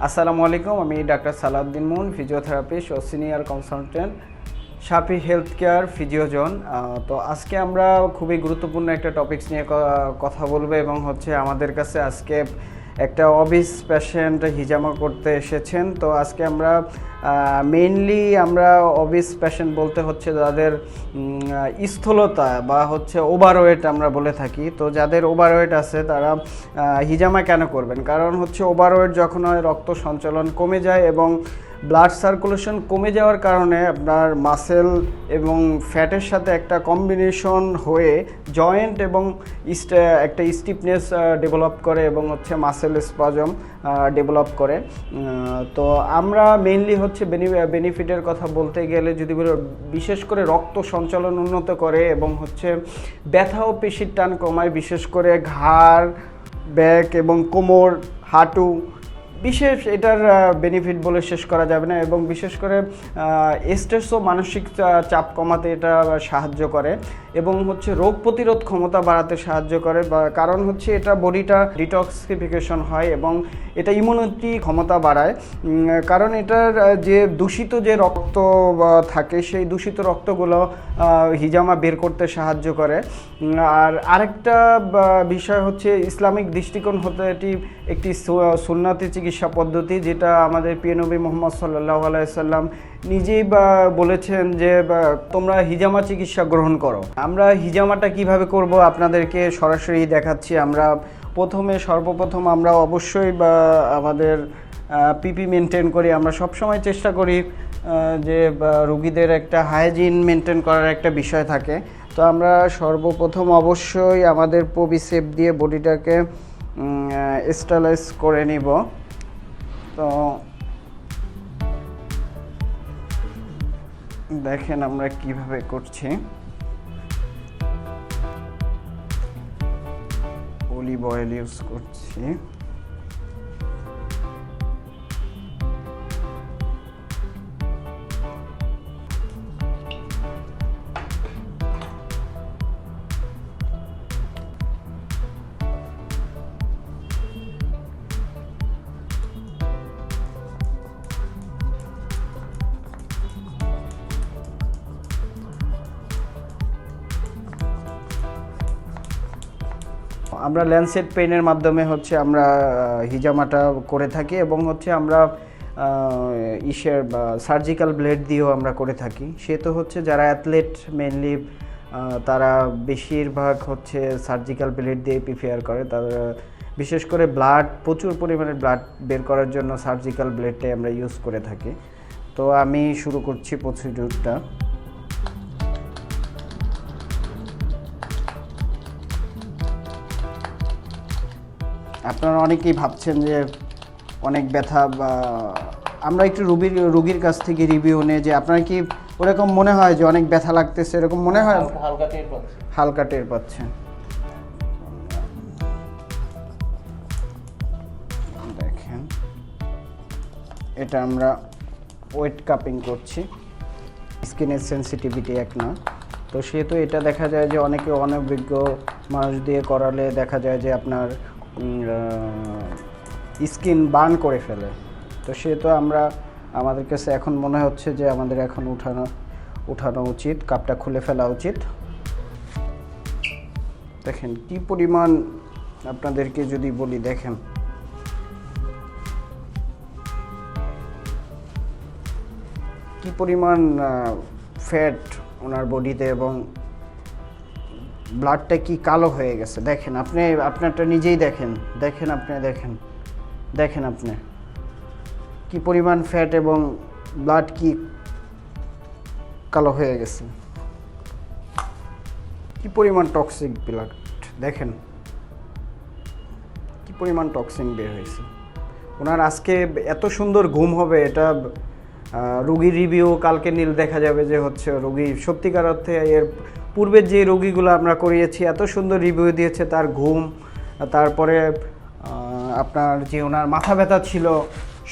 আসসালামু আলাইকুম, আমি ডাক্তার সালাউদ্দিন মুন, ফিজিওথেরাপিস্ট ও সিনিয়র কনসালটেন্ট, সাফি হেলথ কেয়ার ফিজিওজন। তো আজকে আমরা খুবই গুরুত্বপূর্ণ একটা টপিকস নিয়ে কথা বলবো এবং আমাদের কাছে আজকে একটা অবিস পেশেন্ট হিজামা করতে এসেছেন। তো আজকে আমরা মেইনলি অবিস পেশেন্ট বলতে যাদের স্থূলতা বা ওভারওয়েট আমরা বলে থাকি। তো যাদের ওভারওয়েট আছে তারা হিজামা কেন করবেন? কারণ ওভারওয়েট যখন হয় রক্ত সঞ্চালন কমে যায় এবং ব্লাড সার্কুলেশন কমে যাওয়ার কারণে আপনার মাসেল এবং ফ্যাটের সাথে একটা কম্বিনেশন হয়ে জয়েন্ট এবং একটা স্টিফনেস ডেভেলপ করে এবং মাসেল স্পাজম ডেভেলপ করে। তো আমরা মেইনলি বেনিফিটের কথা বলতে গেলে যদি বিশেষ করে রক্ত সঞ্চালন উন্নত করে এবং ব্যথা ও পেশির টান কমায়, বিশেষ করে ঘাড়, ব্যাক এবং কোমর, হাঁটু, বিশেষ এটার বেনিফিট বলে শেষ করা যাবে না। এবং বিশেষ করে স্ট্রেস ও মানসিক চাপ কমাতে এটা সাহায্য করে এবং রোগ প্রতিরোধ ক্ষমতা বাড়াতে সাহায্য করে। কারণ এটা বডিটা ডিটক্সিফিকেশন হয় এবং এটা ইমিউনিটি ক্ষমতা বাড়ায়। কারণ এটার যে দূষিত যে রক্ত থাকে সেই দূষিত রক্তগুলো হিজামা বের করতে সাহায্য করে। আর আরেকটা বিষয় ইসলামিক দৃষ্টিকোণ হতে এটি একটি সুন্নতি চিকিৎসা পদ্ধতি, যেটা আমাদের প্রিয় নবী মুহাম্মদ সাল্লাল্লাহু আলাইহি সাল্লাম নিজেই বলেছেন যে তোমরা হিজামা চিকিৎসা গ্রহণ করো। আমরা হিজামাটা কিভাবে করব আপনাদেরকে সরাসরি দেখাচ্ছি। আমরা সর্বপ্রথম আমরা অবশ্যই আমাদের পিপি মেনটেন করি। আমরা সবসময় চেষ্টা করি যে রোগীদের একটা হাইজিন মেনটেন করার একটা বিষয় থাকে। তো আমরা সর্বপ্রথম অবশ্যই আমাদের প্রোবিসেপ দিয়ে বডিটাকে স্টাইলাইজ করে নিব। তো দেখেন আমরা কিভাবে করছি। অলিভ অয়েল ইউজ করছি। আমরা ল্যান্সেট পেনের মাধ্যমে আমরা হিজামাটা করে থাকি এবং আমরা সার্জিক্যাল ব্লেড দিয়েও আমরা করে থাকি। সে তো যারা অ্যাথলেট মেনলি তারা বেশিরভাগ সার্জিক্যাল ব্লেড দিয়ে প্রিফার করে। তারা বিশেষ করে প্রচুর পরিমাণে ব্লাড বের করার জন্য সার্জিক্যাল ব্লেডটাই আমরা ইউজ করে থাকি। তো আমি শুরু করছি প্রসিডিউরটা। আপনারা অনেকেই ভাবছেন যে অনেক ব্যথা, বা আমরা একটু রোগীর কাছ থেকে রিভিউ নিয়ে যে আপনার কি ওরকম মনে হয় যে অনেক ব্যথা লাগতেছে, এরকম মনে হয়? হালকা টের পাচ্ছেন। দেখেন এটা আমরা ওয়েট কাপিং করছি। স্কিনের সেন্সিটিভিটি এক না, তো সেহেতু এটা দেখা যায় যে অনেকে অনভিজ্ঞ মানুষ দিয়ে করালে দেখা যায় যে আপনার স্কিন বার্ন করে ফেলে। তো সেহেতু আমাদের কাছে এখন মনে হচ্ছে যে আমাদের এখন উঠানো উচিত, কাপটা খুলে ফেলা উচিত। দেখেন কি পরিমাণ, আপনাদেরকে যদি বলি, দেখেন কি পরিমাণ ফ্যাট ওনার বডিতে এবং ব্লাডটা কি কালো হয়ে গেছে। দেখেন আপনারটা নিজেই দেখেন আপনি কি পরিমাণ ফ্যাট এবং ব্লাড কি কালো হয়ে গেছে, কি পরিমাণ টক্সিক ব্লাড। দেখেন কি পরিমাণ টক্সিন বের হয়েছে। ওনার আজকে এত সুন্দর ঘুম হবে, এটা রোগীর রিভিউ কালকে দেখা যাবে যে রোগী সত্যিকার অর্থে এর পূর্বের যে রোগীগুলো আমরা করিয়েছি এত সুন্দর রিভিউ দিয়েছে তার ঘুম, তারপরে আপনার যে ওনার মাথা ব্যথা ছিল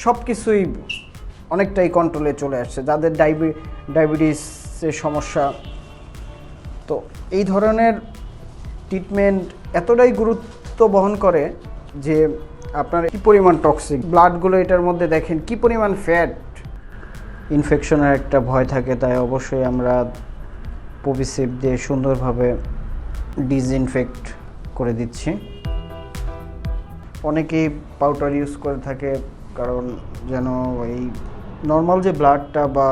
সব কিছুই অনেকটাই কন্ট্রোলে চলে আসছে। যাদের ডায়াবেটিসের সমস্যা, তো এই ধরনের ট্রিটমেন্ট এতটাই গুরুত্ব বহন করে যে আপনার কি পরিমাণ টক্সিক, ব্লাডগুলো এটার মধ্যে দেখেন কি পরিমাণ ফ্যাট। ইনফেকশনের একটা ভয় থাকে, তাই অবশ্যই আমরা পপিসেপ দিয়ে সুন্দরভাবে ডিসইনফেক্ট করে দিচ্ছি। অনেকেই পাউডার ইউজ করে থাকে কারণ যেন এই নর্মাল যে ব্লাডটা বা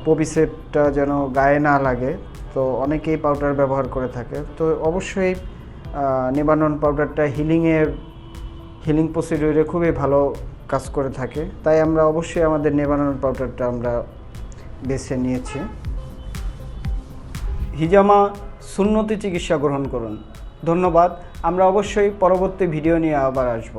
পপিসেপটা যেন গায়ে না লাগে, তো অনেকেই পাউডার ব্যবহার করে থাকে। তো অবশ্যই নিবানন পাউডারটা হিলিং প্রসিডিউরে খুবই ভালো কাজ করে থাকে, তাই আমরা অবশ্যই আমাদের নিবানন পাউডারটা আমরা বেছে নিয়েছি। হিজামা সুন্নতি চিকিৎসা গ্রহণ করুন। ধন্যবাদ। আমরা অবশ্যই পরবর্তী ভিডিও নিয়ে আবার আসব।